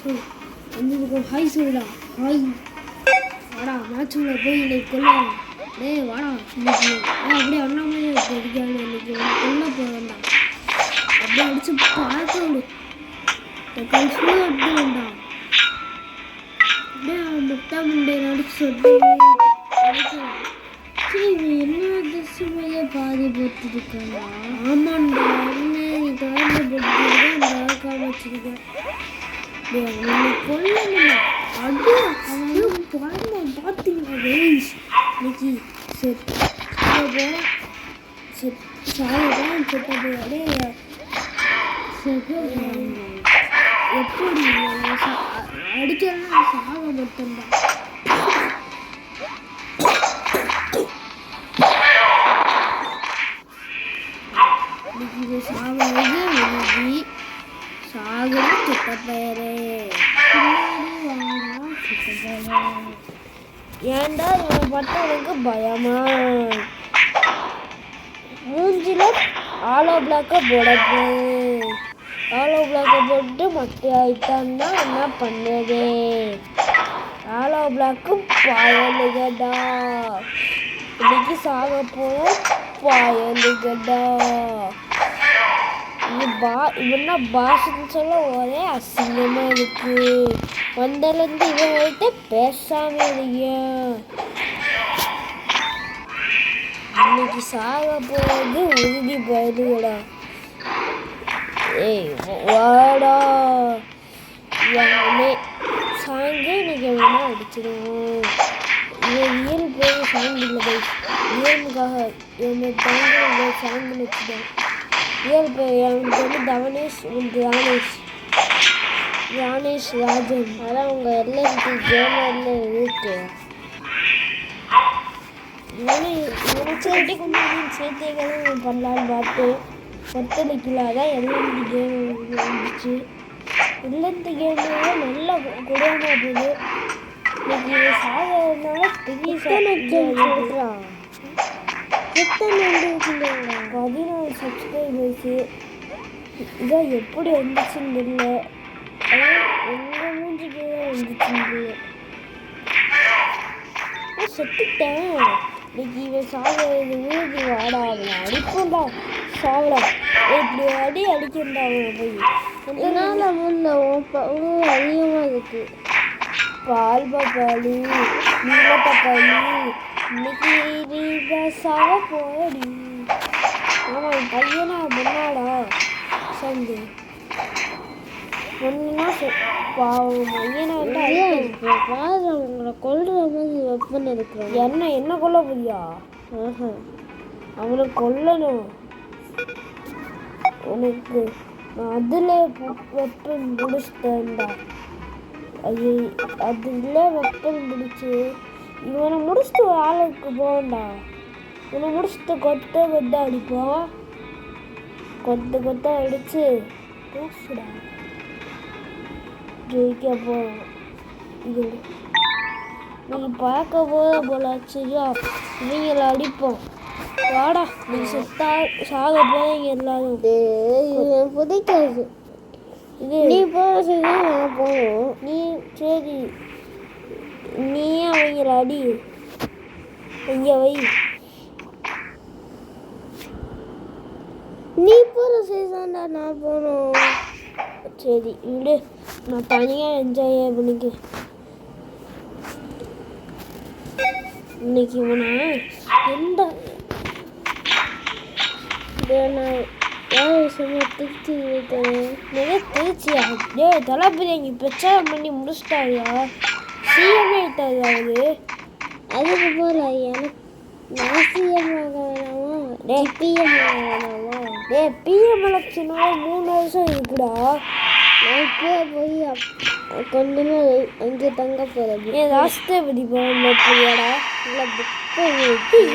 வந்ததுக்கு ஹாய் சொல்லுடா. ஹாய் வாடா மேட்சுக்குள்ள போய் இன்னைக்கு கொள்ளலாம். டேய் வாடா இன்னைக்கு அப்படியே அண்ணாமலையே இருக்காங்க. இன்னைக்கு கொல்ல போவேண்டா. அப்படியே அடிச்சு பார்க்கணும். கன்ஃபியூ அடிக்கணும்டா. அப்படியே முட்டை முண்டையில் அடிச்சு சொல்லி அடிக்கலாம். சரி என்ன அதிர்ஷ்டமையே பாதி போட்டுருக்காங்க. ஆமாண்டா என்ன நீ காரண போட்டுருக்கேன் அந்த காரணம் வச்சிருக்கேன். கொல்லணும்டா. அது அவன் பாருங்க பார்த்தீங்களா வேஸ் இன்னைக்கு சரி சரி சாயதான் செட்டது அப்படியே எப்படி அடிக்கலாம் சாக மட்டும்தான். இது சாவது உறுதி சாகுற கிட்ட பெயரே ஏன்டா இவன் பட்ட எனக்கு பயமா மூஞ்சில ஆலோ பிளாக்க போடப்பு ஆலோ பிளாக்க போட்டு மட்டை ஆயிட்டான்னா என்ன பண்ணுறது. ஆலோ பிளாக்கு பயலுகடா இன்னைக்கு சாக போய பயலுகடா. இவன்னா பாஷன்னு சொல்ல ஒரே அசிங்கமாக இருக்கு. வந்தலேருந்து இவன் வந்துட்டு பேசாம இல்லையா. இன்னைக்கு சாக போகிறது உறுதி பயலுகடா. ஏய் வாடா சாங்கு இன்னைக்கு எவ்வளோ அடிச்சிடுவோம். இவன் இயல் போய் சாங் இல்லை போய் இயலுக்காக என்னை தங்க சாங்கு வச்சுட்டேன். இயல் போய் எனக்கு வந்து தவனேஷ் யானேஷ் ராஜன் அதான் அவங்க எல்எம்டி கேமரில் இருக்கு. இவனை சேர்த்து கொண்டு சேர்த்தைகளும் பண்ணலான்னு பார்த்து ஒத்தளிக்கல. அதான் எல்எம்டி கேம் வந்துச்சு. எல்எம்டி கேம்னால நல்லா குடமாக போகுது. இன்னைக்கு சாகிறதுனால பெரிய சாகிறான். 14 சப்ஸ்கிரைபர்ஸு. இதான் எப்படி வந்துச்சுன்னு தெரியல. எங்கள் மூஞ்சிக்கு வந்துச்சுன்னு செத்துட்டேன். இன்னைக்கு இவன் சாகிறது ஊதி வாடா அவனை அடிப்போண்டா சாவடா. இப்படி அடிக்கிறா அவன் போய் என்னால் முன்ன அதிகமாக இருக்கு. பால் பப்பாளி நீல தக்காளி இன்னைக்கு சாக போடி. ஆமாம் பையனா முன்னாடா சந்து ஒன்றுனா பாவம் பையனா பாரு உங்களை கொல்ற மாதிரி வெப்பன் இருக்கிறான். என்ன கொல்ல முடியா. அவனை கொல்லணும். உனக்கு நான் அதில் வெப்பன் முடிச்சிட்டேன்டா. அதில் வெப்பன் முடிச்சு இவனை முடிச்சுட்டு ஆளுக்கு போகண்டா. இவனை முடிச்சுட்டு கொத்த அடிப்போம். கொத்த அடிச்சு பேசுடா ஜெயிக்க போகிறோம். இது நீ பார்க்க போலாச்சுயா. இவங்களை அடிப்போம் வாடா. நீ செத்தா சாக போறீங்க எல்லாரும். புதைக்காது இது நீ போக செய்ய நான் போகணும். நீ சரி நீயே அவங்கள அடி இங்கே வை. நீ போகிற செய்தாண்டா நான் போகணும். சரி விடு நான் தனியாக என்ஜாய் பண்ணிக்க. இன்னைக்கு இவனை எந்த திருச்சி வைக்கிறேன். நிறைய திருச்சியா டே தளபதி அங்கே பிரச்சாரம் பண்ணி முடிச்சிட்டாரியா. சிஎம்ஏ ஆயிட்டாரு அவரு. அதுக்கு போல எனக்கு நான் சிஎம் ஆக வேணாமா. டே பிஎம் ஆக வேணாமா. டே பிஎம் எலெக்ஷனோட 3 வருஷம் இருக்குடா. நான் இப்போ போய் கொஞ்ச நாள் அங்கே தங்க போகிறது. ஏன் ராஷ்டிரபதி பவனில் போயாடா. இல்லை புக்கு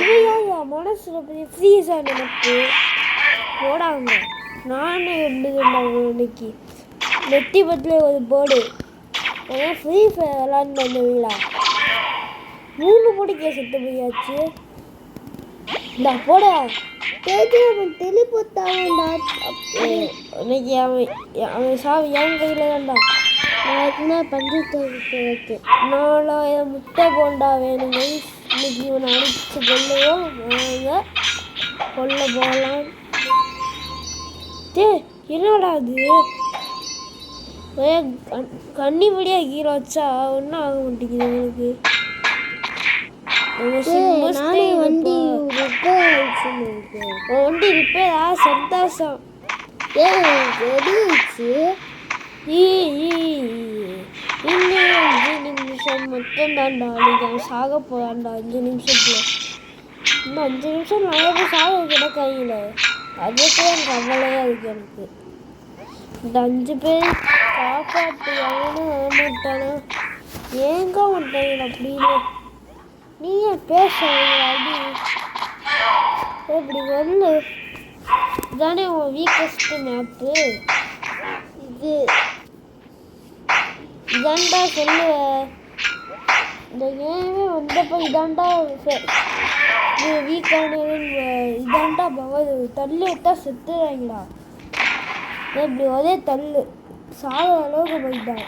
இவையா மனசில் பெரிய ஃப்ரீஸாக நினைப்பு போடாங்க. நானே எப்படிதாங்க இன்னைக்கு நெத்தி பத்தில் ஒரு போர்டு ஏன்னா ஃப்ரீ ஃபயர் விளாண்டு வந்துங்களா 3 கோடிக்கே செத்து போயாச்சு. இந்த போட அவன் தெளிப்புத்தான்டா. இன்னைக்கு அவன் சாவி என் கையில் தான்டா. நான் அதுக்குன்னா பஞ்சத்துக்கு 4000 முட்டை போண்டா வேணுங்க. இன்னைக்கு இவனை அடிச்சு கொள்ளுவோம். வாங்க கொல்ல போகலாம். என்னடா அது கண்ணிபடியா கீரை வச்சா ஒன்றும் ஆக மாட்டேங்குது எனக்கு. வண்டி ரிப்பேரா? சந்தோஷம். இன்னும் 5 நிமிஷம் மட்டும் தான்டா. நீங்கள் சாக போறான்டா 5 நிமிஷத்துல. இன்னும் 5 நிமிஷம் நிறைய சாக கிடக்காயில. அதுக்கே எனக்கு கவலையா இருக்கு. எனக்கு இந்த 5 பேர் காப்பாற்று எவனும் வரமாட்டானா? ஏங்க மாட்டாங்க அப்படின்னு நீயே பேசுறீங்க. இப்படி ஒன்று இதானே உன் வீக்கஸ்ட் மேப்பு. இதாண்டா சொல்லுவ. இந்த கேமே வந்தப்போ இதாண்டா வீக்கானதுன்னு இதாண்டா பவது தள்ளு விட்டா செத்துறாங்களா? இப்படி ஒரே தள்ளு சாக அளவுக்கு போயிட்டான்.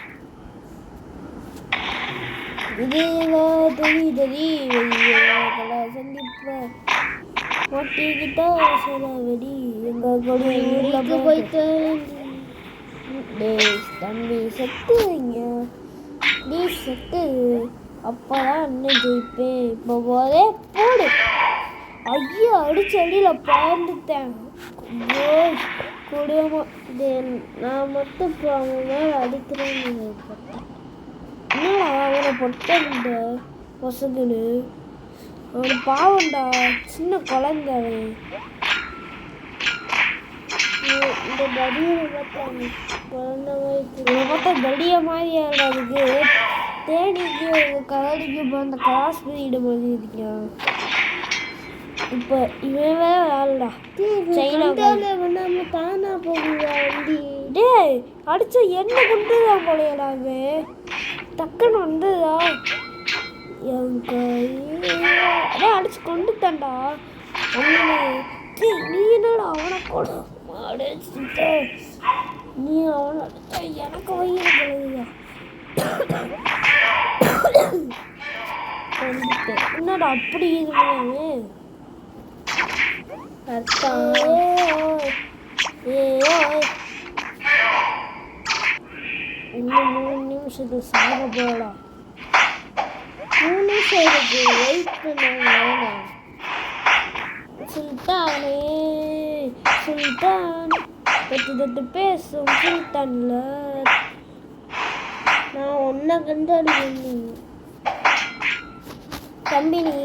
சந்திப்ப மாட்டிக்கிட்டா சில வெடி எங்க ஊர்ல போயிட்டு தம்பி செத்துவீங்க. ப்ளீஸ் செத்து அப்பதான் அண்ணன் ஜெயிப்பேன். இப்போ போதே போடு. ஐயோ அடிச்சு அடியில் பறந்துட்டேன். குடும்பம் நான் மட்டும் இப்போ அவன் மேலே அடிக்கிறேன்னு என்னடா அவனை பொட்டை பொசகுன்னு அவனு பாவண்டா. சின்ன குழந்தை. இந்த தடியை பார்த்தாங்க குழந்தை மாதிரி பார்த்தா தடிய மாதிரி அதுக்கு தேடிக்கு கரடிக்கு அந்த கிராஸ் பண்ணிட மாதிரி இருக்கான். இப்போ இவன் வேற வேலைடா. சைனா தானா போகுதா வண்டி? டேய் அடிச்ச என்ன கொண்டுதான் போலையடாவே டக்குன்னு வந்ததா என் கையே அடிச்சு கொண்டுட்டான்டா. நீ என்னடா அவனை கூட அடிச்சுட்ட? நீ அவனை அடிச்சா எனக்கு வயிறு கழுவியா? என்னடா அப்படி இருக்கானே இன்னும் 3 நிமிஷத்துக்கு சாக போடா. 3 நிமிஷம் இருக்கு. வெயிட் பண்ண சுல்தானே சுல்தான் தொட்டு பேசும் சுல்தான்ல நான் ஒன்றை கண்டாடிக்கணும். தம்பி நீ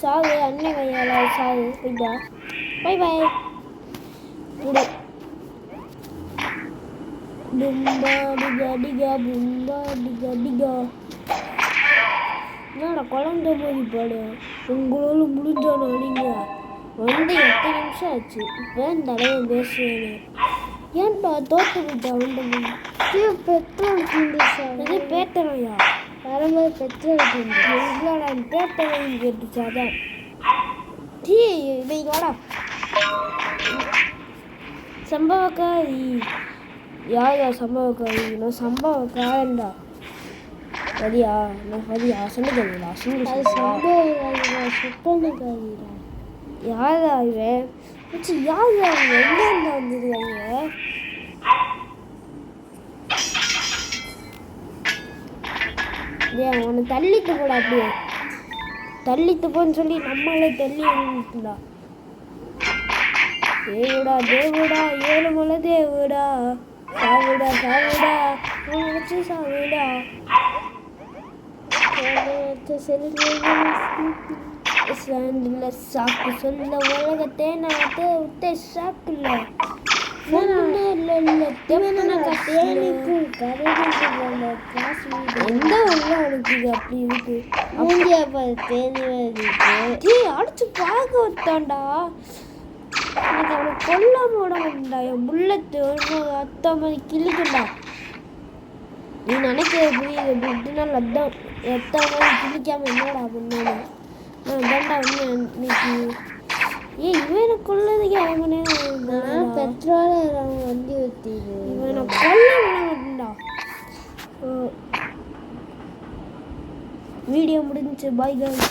சாவு அண்ணன் கையால சாவு. போய்டா. Bye boy. பும்பா டிகா டிகா பும்பா டிகா டிகா. என்னடா குழந்தை போய் பாடு. உங்களால முடிஞ்சானோ நீங்கள் வந்து 8 நிமிஷம் ஆச்சு. இப்போ இந்த அளவு பேசுவேன். ஏன்டா தோற்று போயிட்டா? வந்து பெட்ரோல் அது பேட்டரையா வரும்போது பெட்ரோல் எங்களோட பேட்டரை கேட்டுச்சு. அதான் டீ இன்னைக்கு வாடா. சம்பவக்காரி யார் சம்பவக்காரி? நான் சம்பவக்காரன்டா. சரியா? நான் சரியா சொல்லுங்களா? சுப்பனக்காரிடா. யாரா இவன்? யார் எங்கேருந்து வந்துருக்காங்க? அவனை தள்ளிட்டு போடா. அப்படியே தள்ளிட்டு போன்னு சொல்லி நம்மளே தள்ளி எழுதிட்டுடா. தேவுடா தேவுடா ஏழுமலை தேவுடா சாவுடா சாவுடா வச்சு சாவுடா. சாக்கு சொல்ல உலகத்தே நாட்டு விட்ட சாக்குல அடிச்சு பார்க்க வந்தாண்டா. எனக்கு அவனை கொல்லாம விட மாட்டா. என் புல்லத்து அத்த மாதிரி கிழிக்கண்டா. நீ நினைக்கிறது புரியுது. புத்தினால் அதான் எத்தனை மாதிரி கிழிக்காம என்னடா பண்ணானு நான் தாண்டா வந்து இன்னைக்கு. இவனை கொள்ளதுக்கு அரை மணி நேரம் பெட்ரோல் வண்டி ஊற்றி இவனை கொல்ல விட மாட்டேன்டா. வீடியோ முடிஞ்சிச்சு. Bye guys.